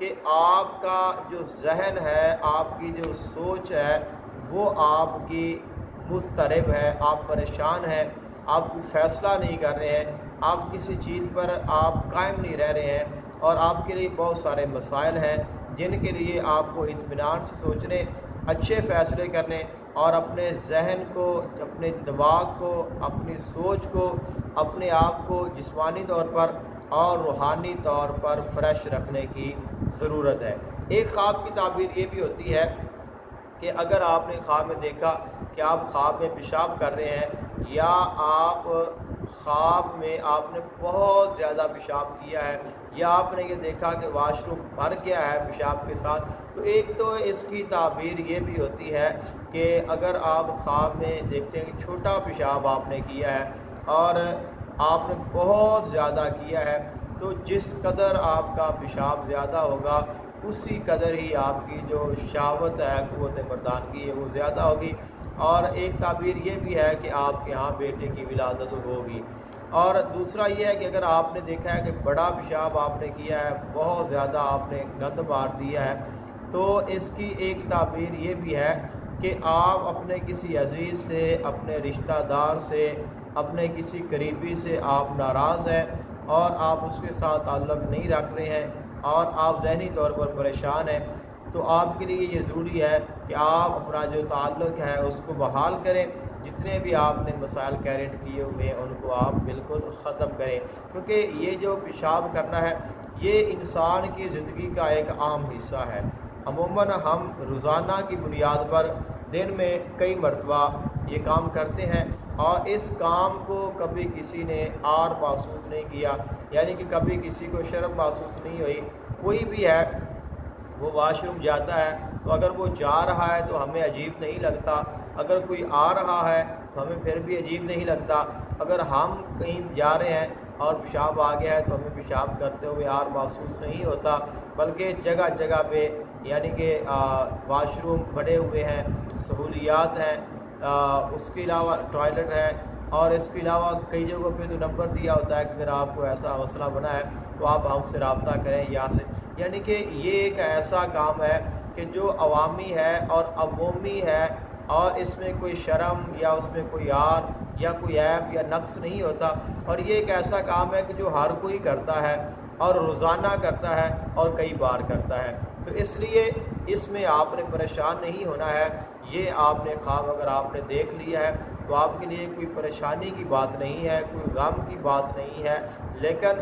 کہ آپ کا جو ذہن ہے، آپ کی جو سوچ ہے وہ آپ کی مضطرب ہے، آپ پریشان ہیں، آپ کوئی فیصلہ نہیں کر رہے ہیں، آپ کسی چیز پر آپ قائم نہیں رہ رہے ہیں، اور آپ کے لیے بہت سارے مسائل ہیں جن کے لیے آپ کو اطمینان سے سوچنے، اچھے فیصلے کرنے اور اپنے ذہن کو، اپنے دماغ کو، اپنی سوچ کو، اپنے آپ کو جسمانی طور پر اور روحانی طور پر فریش رکھنے کی ضرورت ہے۔ ایک خواب کی تعبیر یہ بھی ہوتی ہے کہ اگر آپ نے خواب میں دیکھا کہ آپ خواب میں پیشاب کر رہے ہیں، یا آپ خواب میں آپ نے بہت زیادہ پیشاب کیا ہے، یا آپ نے یہ دیکھا کہ واش روم بھر گیا ہے پیشاب کے ساتھ، تو ایک تو اس کی تعبیر یہ بھی ہوتی ہے کہ اگر آپ خواب میں دیکھتے ہیں کہ چھوٹا پیشاب آپ نے کیا ہے اور آپ نے بہت زیادہ کیا ہے، تو جس قدر آپ کا پیشاب زیادہ ہوگا اسی قدر ہی آپ کی جو شہوت ہے، قوت مردانگی ہے، وہ زیادہ ہوگی۔ اور ایک تعبیر یہ بھی ہے کہ آپ کے ہاں بیٹے کی ولادت ہوگی۔ اور دوسرا یہ ہے کہ اگر آپ نے دیکھا ہے کہ بڑا پیشاب آپ نے کیا ہے، بہت زیادہ آپ نے گند مار دیا ہے، تو اس کی ایک تعبیر یہ بھی ہے کہ آپ اپنے کسی عزیز سے، اپنے رشتہ دار سے، اپنے کسی قریبی سے آپ ناراض ہیں اور آپ اس کے ساتھ تعلق نہیں رکھ رہے ہیں اور آپ ذہنی طور پر پریشان ہیں، تو آپ کے لیے یہ ضروری ہے کہ آپ اپنا جو تعلق ہے اس کو بحال کریں، جتنے بھی آپ نے مسائل کیریٹ کیے ہوئے ہیں ان کو آپ بالکل ختم کریں، کیونکہ یہ جو پیشاب کرنا ہے یہ انسان کی زندگی کا ایک عام حصہ ہے۔ عموماً ہم روزانہ کی بنیاد پر دن میں کئی مرتبہ یہ کام کرتے ہیں، اور اس کام کو کبھی کسی نے عار محسوس نہیں کیا، یعنی کہ کبھی کسی کو شرم محسوس نہیں ہوئی۔ کوئی بھی ہے وہ واش روم جاتا ہے تو اگر وہ جا رہا ہے تو ہمیں عجیب نہیں لگتا، اگر کوئی آ رہا ہے تو ہمیں پھر بھی عجیب نہیں لگتا، اگر ہم کہیں جا رہے ہیں اور پیشاب آ گیا ہے تو ہمیں پیشاب کرتے ہوئے عار محسوس نہیں ہوتا، بلکہ جگہ جگہ پہ یعنی کہ واش روم بنے ہوئے ہیں، سہولیات ہیں، اس کے علاوہ ٹوائلٹ ہے، اور اس کے علاوہ کئی جگہوں پہ تو نمبر دیا ہوتا ہے کہ اگر آپ کو ایسا مسئلہ بنا ہے تو آپ ہم سے رابطہ کریں یہاں سے، یعنی کہ یہ ایک ایسا کام ہے کہ جو عوامی ہے اور عمومی ہے، اور اس میں کوئی شرم یا اس میں کوئی عار یا کوئی عیب یا نقص نہیں ہوتا، اور یہ ایک ایسا کام ہے کہ جو ہر کوئی کرتا ہے اور روزانہ کرتا ہے اور کئی بار کرتا ہے، تو اس لیے اس میں آپ نے پریشان نہیں ہونا ہے۔ یہ آپ نے خواب اگر آپ نے دیکھ لیا ہے تو آپ کے لیے کوئی پریشانی کی بات نہیں ہے، کوئی غم کی بات نہیں ہے، لیکن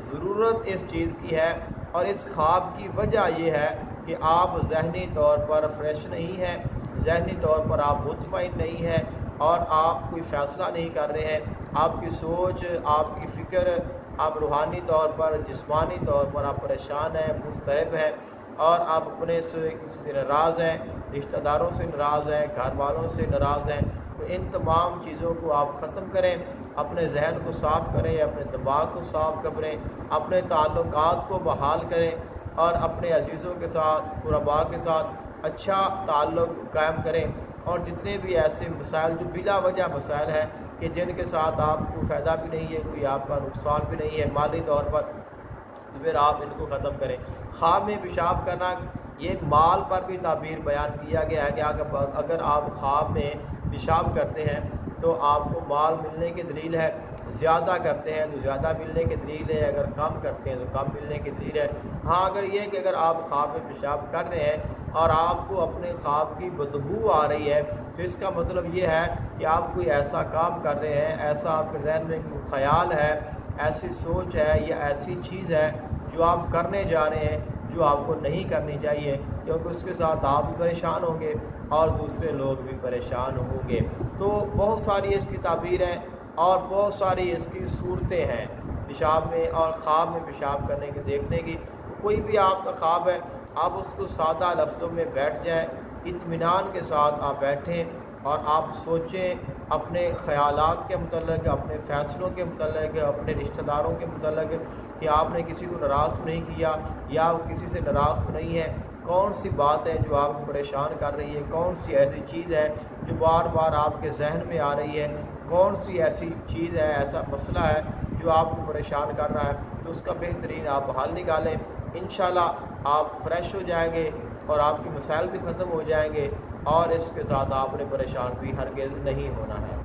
ضرورت اس چیز کی ہے، اور اس خواب کی وجہ یہ ہے کہ آپ ذہنی طور پر فریش نہیں ہیں، ذہنی طور پر آپ مطمئن نہیں ہیں، اور آپ کوئی فیصلہ نہیں کر رہے ہیں، آپ کی سوچ، آپ کی فکر، آپ روحانی طور پر، جسمانی طور پر آپ پریشان ہیں، مضطرب ہیں، اور آپ اپنے سے کسی سے ناراض ہیں، رشتہ داروں سے ناراض ہیں، گھر والوں سے ناراض ہیں، تو ان تمام چیزوں کو آپ ختم کریں، اپنے ذہن کو صاف کریں، اپنے دماغ کو صاف کریں، اپنے تعلقات کو بحال کریں، اور اپنے عزیزوں کے ساتھ، قربا کے ساتھ اچھا تعلق قائم کریں، اور جتنے بھی ایسے مسائل جو بلا وجہ مسائل ہیں کہ جن کے ساتھ آپ کو فائدہ بھی نہیں ہے، کوئی آپ کا نقصان بھی نہیں ہے مالی طور پر، تو پھر آپ ان کو ختم کریں۔ خواب میں پیشاب کرنا، یہ مال پر بھی تعبیر بیان کیا گیا ہے کہ اگر آپ خواب میں پیشاب کرتے ہیں تو آپ کو مال ملنے کی دلیل ہے، زیادہ کرتے ہیں تو زیادہ ملنے کی دلیل ہے، اگر کم کرتے ہیں تو کم ملنے کی دلیل ہے۔ ہاں اگر یہ کہ اگر آپ خواب میں پیشاب کر رہے ہیں اور آپ کو اپنے خواب کی بدبو آ رہی ہے تو اس کا مطلب یہ ہے کہ آپ کوئی ایسا کام کر رہے ہیں، ایسا آپ کے ذہن میں کوئی خیال ہے، ایسی سوچ ہے یا ایسی چیز ہے جو آپ کرنے جا رہے ہیں جو آپ کو نہیں کرنی چاہیے، کیونکہ اس کے ساتھ آپ بھی پریشان ہوں گے اور دوسرے لوگ بھی پریشان ہوں گے۔ تو بہت ساری اس کی تعبیر ہیں اور بہت ساری اس کی صورتیں ہیں پیشاب میں اور خواب میں پیشاب کرنے کے دیکھنے کی۔ کوئی بھی آپ کا خواب ہے، آپ اس کو سادہ لفظوں میں بیٹھ جائیں، اطمینان کے ساتھ آپ بیٹھیں اور آپ سوچیں اپنے خیالات کے متعلق، اپنے فیصلوں کے متعلق، اپنے رشتہ داروں کے متعلق کہ آپ نے کسی کو ناراض تو نہیں کیا یا وہ کسی سے ناراض تو نہیں ہے، کون سی بات ہے جو آپ کو پریشان کر رہی ہے، کون سی ایسی چیز ہے جو بار بار آپ کے ذہن میں آ رہی ہے، کون سی ایسی چیز ہے، ایسا مسئلہ ہے جو آپ کو پریشان کر رہا ہے، تو اس کا بہترین آپ حل نکالیں۔ انشاءاللہ آپ فریش ہو جائیں گے اور آپ کی مسائل بھی ختم ہو جائیں گے، اور اس کے ساتھ آپ نے پریشان بھی ہرگز نہیں ہونا ہے۔